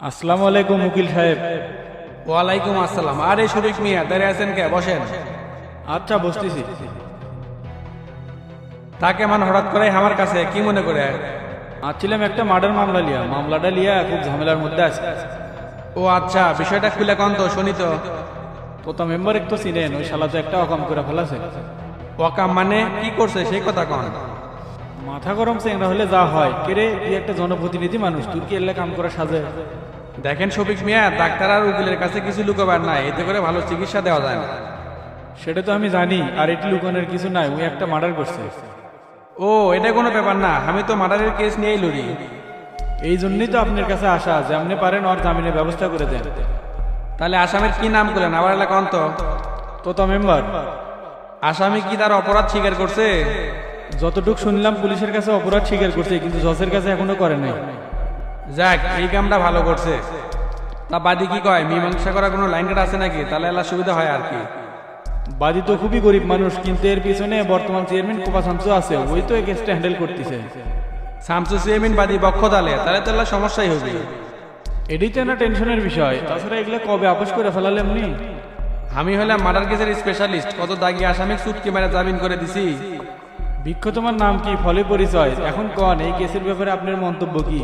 আসসালামু আলাইকুম উকিল সাহেব। ওয়ালাইকুম আসসালাম। আরে শরীফ মিয়া, দাঁড়িয়ে আছেন কে? বসেন। আচ্ছা বসতেছি। তাকে মান হঠাৎ করে আমার কাছে কি মনে করে? আসছিলাম একটা মার্ডার মামলাটা লিয়া খুব ঝামেলার মধ্যে আছে। ও আচ্ছা, বিষয়টা খুলে কন তো শুনি তো। তোতা মেম্বার একটু চিনেন, ওই শালা তো একটা অকাম করে ফেলাছে। ওয়াকাম মানে কি করছে সেই কথা কন। মাথা গরম চেংরা হলে যা হয়, কেরে তুই একটা জনপ্রতিনিধি মানুষ, তুই কি এলে কাম করে সাজে? দেখেন শফিক মিয়া, ডাক্তার আর উকিলের কাছে কিছু লুকাবার নাই, এতে করে ভালো চিকিৎসা দেওয়া যায় না। সেটা তো আমি জানি, আর এটি লুকানোর কিছু নাই, ওই একটা মার্ডার করছে। ও, এটা কোনো ব্যাপার না, আমি তো মার্ডারের কেস নিয়েই লড়ি। এই জন্যই তো আপনার কাছে আসা, যে আপনি পারেন ওর জামিনের ব্যবস্থা করে দেন। তাহলে আসামির কি নাম করলেন আবার এলাকা কন তো। তোতা মেম্বার। আসামি কি তার অপরাধ স্বীকার করছে? যতটুক শুনলাম পুলিশের কাছে অপরাধ স্বীকার করছে, কিন্তু জজের কাছে এখনো করে নাই। যাক, এই কামটা ভালো করছে। তা বাদী কি কয়? মীমাংসা করার কোনো লাইন কাট আছে নাকি? তাহলে এলা সুবিধা হয় আর কি। বাদী তো খুবই গরিব মানুষ, কিন্তু এর পিছনে বর্তমান চেয়ারম্যান কোপা শামসু আছে, ওই তো এই কেসটা হ্যান্ডেল করতেছে। শামসু চেয়ারম্যান বাদী পক্ষ তাহলে তো এলা সমস্যাই হবে। এটাই তো না টেনশনের বিষয়। তাছাড়া এগুলো কবে আপোষ করে ফেলালে এমনি? আমি হলাম মার্ডার কেসের স্পেশালিস্ট, কত দাগি আসামি চুটকি মেরে জামিন করে দিছি। বিক্ষ তোমার নাম কি, ফলে পরিচয়? এখন কন, এই কেসের ব্যাপারে আপনার মন্তব্য কি?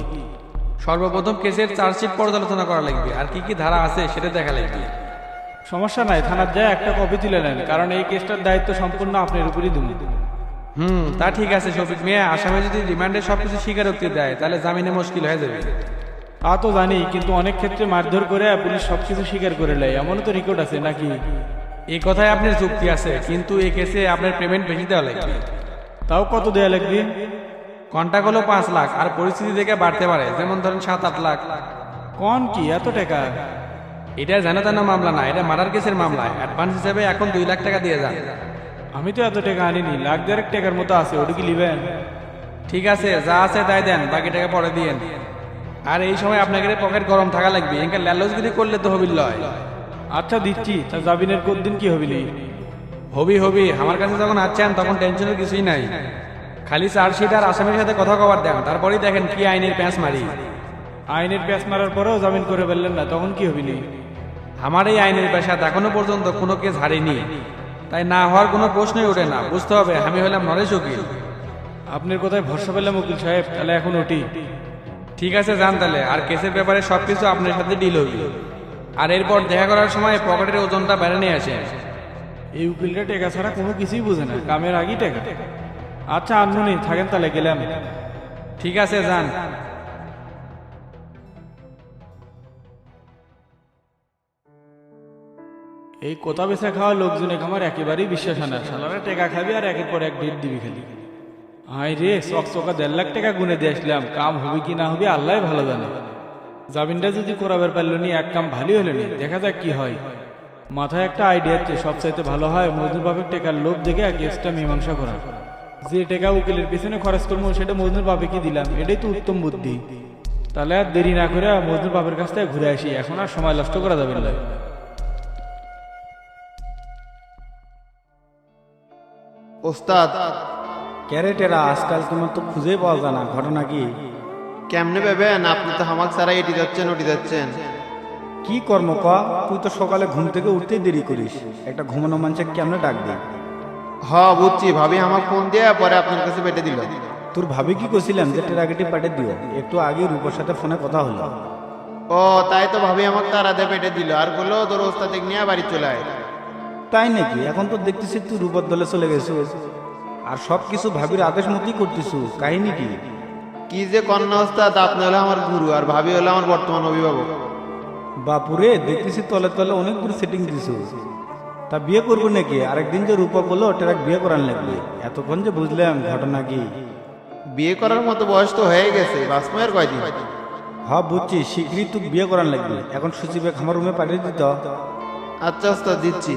সর্বপ্রথম কেসের চার্জশিট পর্যালোচনা করা লাগবে, আর কি কি ধারা আছে সেটা দেখা লাগবে। সমস্যা নাই, থানার যায় একটা কপি তুলে নেন, কারণ এই কেসটার দায়িত্ব সম্পূর্ণ আপনার উপরই তুমি। তা ঠিক আছে শফিক মিয়া, আসামি যদি রিমান্ডে সবকিছু স্বীকারোক্তি দেয় তাহলে জামিনে মুশকিল হয়ে যাবে। তা তো জানি, কিন্তু অনেক ক্ষেত্রে মারধর করে পুলিশ সবকিছু স্বীকার করে নেয়, এমনও তো রেকর্ড আছে নাকি? এই কথায় আপনার যুক্তি আছে, কিন্তু এই কেসে আপনার পেমেন্ট বেশি দেওয়া লাগবে। তাও কত দেয়া লাগবে? কন্টাক্ট হলো 5 লাখ, আর পরিস্থিতি থেকে বাড়তে পারে, যেমন ধরেন 7-8 লাখ। কন কি এত টাকা? এটা জানা জানা মামলা না, এটা মার্ডার কেসের মামলা। অ্যাডভান্স হিসেবে এখন 2 লাখ টাকা দিয়ে যান। আমি তো এত টাকা আনিনি, লাখ দেড়েক টাকার মতো আছে, ওটা কি লিবেন? ঠিক আছে, যা আছে তাই দেন, বাকি টাকা পরে দিয়েন। আর এই সময় আপনাকে পকেট গরম থাকা লাগবে, এখানে ল্যালোজগিরি করলে তো হবিল লয়। আচ্ছা দিচ্ছি। তা জামিনের দিন কি হবিনি? হবি আমার কাছে যখন আসছেন তখন টেনশনের কিছুই নাই। খালি চার্জশিট আর আসামির সাথে কথা কবার দেন, তারপরেই দেখেন কি আইনের প্যাঁচ মারি। আইনের প্যাঁচ মারার পরেও জামিন করে ফেললেন না, তখন কি হবিনি? আমার এই আইনের পেশা এখনো পর্যন্ত কোনো কেস হারিনি, তাই না হওয়ার কোনো প্রশ্নই ওঠে না। বুঝতে হবে আমি হলাম নরেশ উকিল। আপনার কোথায় ভরসা পেলাম উকিল সাহেব, তাহলে এখন ওটি। ঠিক আছে যান তাহলে, আর কেসের ব্যাপারে সবকিছু আপনার সাথে ডিল হবে। আর এরপর দেখা করার সময় পকেটের ওজনটা বেড়ে নিয়ে আসে। এই উকিলটা টেকা ছাড়া কোনো কিছুই বুঝে না, কামের আগেই টেকা। আচ্ছা আনমনি থাকেন, তাহলে গেলাম। ঠিক আছে যান। এই কোথা বেচা খাওয়া লোকজনে আমার একেবারেই বিশ্বাস হয় না, শালারা টেকা খাবি আর একের পর এক ডেট দিবি খালি। হাই রে, চকচকা 1.5 লাখ টাকা গুনে দিয়ে আসলাম, কাম হবে কি না হবে আল্লাহ ভালো জানে। জামিনটা যদি করাবার পারল নি, এক কাম ভালোই হলো নি, দেখা যাক কি হয়। মাথায় একটা আইডিয়া হচ্ছে, সবচাইতে ভালো হয় মজনুর বাপের টেকার লোভ দেখে কেসটা মীমাংসা করা। যে টাকা উকিলের পিছনে খরচ করবো সেটা মজনুর বাপে কি দিলাম, এটাই তো উত্তম বুদ্ধি। তাহলে আর দেরি না করে মজনুর বাপের কাছ থেকে ঘুরে আসি, এখন আর সময় নষ্ট করা যাবে না। ওস্তাদ, ক্যারেটেরা আজকাল তোমার তো খুঁজেই পাওয়া যায় না, ঘটনা কি? কেমনে ভেবেন? আপনি তো হামাক ছাড়া এটি যাচ্ছেন ওটি যাচ্ছেন। কি কর্ম ক? তুই তো সকালে ঘুম থেকে উঠতেই দেরি করিস, একটা ঘুমানো মানুষকে কেমনে ডাক দি? বুঝছি, ভাবি আমাকে ফোন দিয়ে পরে আপনার কাছে পেটে দিল। তোর ভাবি কি করছিলাম যে টেরাগেটি পাঠিয়ে দিও, একটু আগে রূপর সাথে ফোনে কথা হলো। ও তাই তো, ভাবি আমাকে তারা দিয়ে পেটে দিল আর বললো তোর ওস্তাদ নিয়ে বাড়ি চলে আয়। তাই নাকি? এখন তো দেখতেছি তুই রূপর দলে চলে গেছো, আর সব কিছু ভাবির আদেশ মতোই করতেছু, কাহিনী কি? কি যে কন্যা ওস্তাদ, আপনি হলো আমার গুরু আর ভাবি হলো আমার বর্তমান অভিভাবক। বাপুরে, দেখতেছি তলে তলে অনেক দূর সেটিং দিছু। তা বিয়ে করবো নাকি? আরেকদিন যে রূপা বললো টেরাক বিয়ে করার লাগবে, এতক্ষণ যে বুঝলাম ঘটনা কি। বিয়ে করার মতো বয়স তো হয়ে গেছে, বাসময়ের কয়দিন। বুঝছি, শীঘ্রই তুই বিয়ে করার লাগবে। এখন সচিবে খামার রুমে পাঠিয়ে দিত। আচ্ছা ওস্তাদ, দিচ্ছি।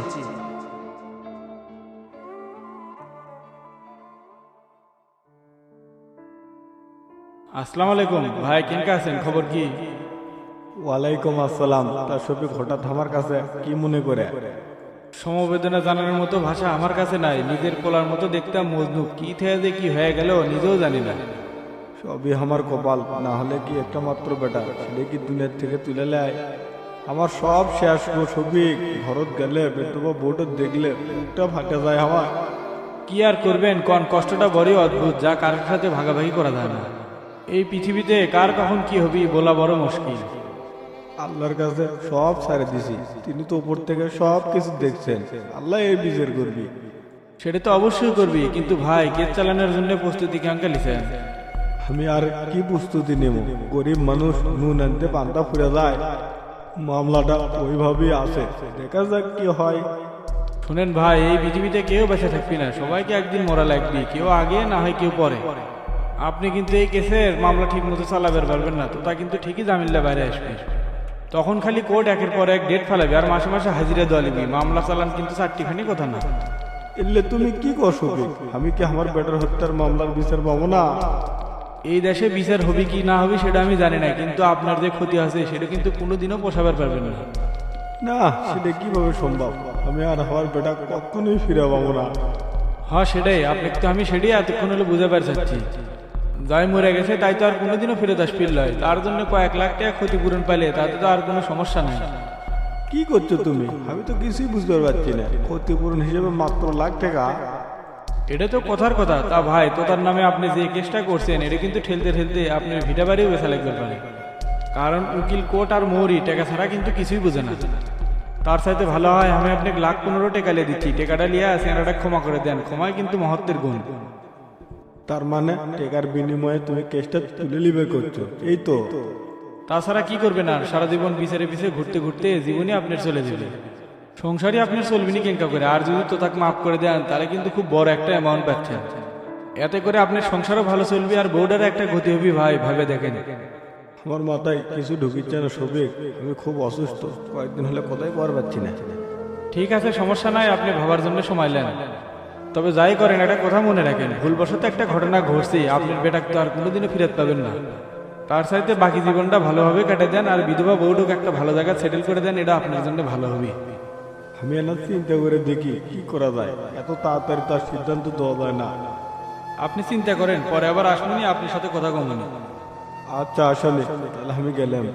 আসসালামু আলাইকুম ভাই, কেনকা আছেন? খবর কি? ওয়ালাইকুম আসসালাম। তা শফিক হঠাৎ আমার কাছে কি মনে করে? সমবেদনা জানানোর মতো ভাষা আমার কাছে নাই, নিজের পোলার মতো দেখতাম মজনু, কি থেকে যে কি হয়ে গেল নিজেও জানি না। সবই আমার কপাল, না হলে কি একটা মাত্র বেটা ছেলে কি দুনিয়ার থেকে তুলে নেয়। আমার সব শেষ গো সবিক, ঘরত গেলে বেটুবা বোর্ডত দেখলে মুখটা ফাটে যায় আমার। কি আর করবেন কোন, কষ্টটা বড়ই অদ্ভুত, যা কারোর সাথে ভাগাভাগি করা যায় না। এই পৃথিবীতে কার কখন কি হবি বলা বড় মুশকিল। আল্লাহর কাছে সব ছাড়ে দিছি, তিনি তো উপর থেকে সব কিছু দেখছেন, আল্লাহ এই বিচার করবি। সেটা তো অবশ্যই করবি, কিন্তু ভাই কেস চালানোর জন্য প্রস্তুতি কেমন লিখেন? আমি আর কি প্রস্তুতি নেব, গরিব মানুষ নুন আনতে পান্তা ফুরে যায়। মামলাটা ওইভাবেই আছে, দেখা যাক কি হয়। শুনেন ভাই, এই পৃথিবীতে কেউ বেঁচে থাকবি না, সবাইকে একদিন মরা লাগবে, কেউ আগে না হয় কেউ পরে। আপনি কিন্তু এই কেসের মামলা ঠিক মতো চালাবের পারবেন না, তো তা কিন্তু ঠিকই জামিল্লা বাইরে আসবে। তখন খালি কোর্ট একের পর এক ডেট ফেলাবে আর মাসে মাসে হাজিরা দেওয়া লিখবি। মামলা চালান কিন্তু চারটিখানি কথা না। এলে তুমি কি করছো? আমি কি আমার বেটার হত্যার মামলার বিচার পাবো না? এই দেশে বিচার হবে কি না হবে সেটা আমি জানি না, কিন্তু আপনার যে ক্ষতি আছে সেটা কিন্তু কোনোদিনও পোষাবার পারবেন না। না, সেটা কিভাবে সম্ভব? আমি আর আমার বেটা কখনোই ফিরে পাবো না। হ্যাঁ সেটাই, আপনাকে তো আমি সেটাই এতক্ষণ হলে বুঝাবার চাচ্ছি। যাই মরে গেছে তাই তো আর কোনোদিনও ফিরে আসপিল নয়, তার জন্য কয়েক লাখ টাকা ক্ষতিপূরণ পাইলে তাতে তো আর কোনো সমস্যা নাই। কি করছো তুমি? আমি তো কিছুই বুঝতে পারছি না। ক্ষতিপূরণ হিসেবে মাত্র লাখ টাকা? এটা তো কথার কথা। তা ভাই, তো তার নামে আপনি যে কেসটা করছেন এটা কিন্তু ঠেলতে ঠেলতে আপনার ভিটা বাড়িও বেচা লাগবে পারে। কারণ উকিল কোর্ট আর মৌরি টাকা ছাড়া কিন্তু কিছুই বোঝে না। তার সাথে ভালো হয় আমি আপনাকে লাখ 15 টাকা লিয়ে দিচ্ছি, টাকাটা লিয়ে সেনাটা ক্ষমা করে দেন, ক্ষমায় কিন্তু মহত্বের গুণ। তার মানে টাকার বিনিময়ে তুমি কেসটা তুলে লিবে করছো, এই তো? তাছাড়া কি করবেন আর, সারা জীবন বিচারে পিছে ঘুরতে ঘুরতে জীবনই আপনার চলে যাবে। সংসারই আপনার চলবিনি কেঙ্কা করে, আর যদি তো তাকে মাফ করে দেন তাহলে কিন্তু খুব বড় একটা অ্যামাউন্ট পাচ্ছেন। এতে করে আপনার সংসারও ভালো চলবে আর বোর্ডের একটা গতি হবি। ভাই ভাবে দেখেন। আমার মাথায় কিছু ঢুকিচ্ছে না সবিক, আমি খুব অসুস্থ, কয়েকদিন হলে কোথায় পার পাচ্ছি না। ঠিক আছে, সমস্যা নাই, আপনি ভাবার জন্য সময় নেন। তবে যাই করেন একটা কথা মনে রাখেন, ভুলবশত একটা ঘটনা ঘটছে, আপনার বেটাকে তো আর কোনোদিনও ফিরত পাবেন না। তার সাথে বাকি জীবনটা ভালোভাবে কাটে দেন আর বিধবা বউটাকে একটা ভালো জায়গায় সেটেল করে দেন, এটা আপনার জন্য ভালো হবে। আমি এনার চিন্তা করে দেখি কি করা যায়, এত তাড়াতাড়ি তার সিদ্ধান্ত দেওয়া যায় না। আপনি চিন্তা করেন, পরে আবার আসবেনি, আপনার সাথে কথা কমনি। আচ্ছা আসলে তাহলে আমি গেলাম।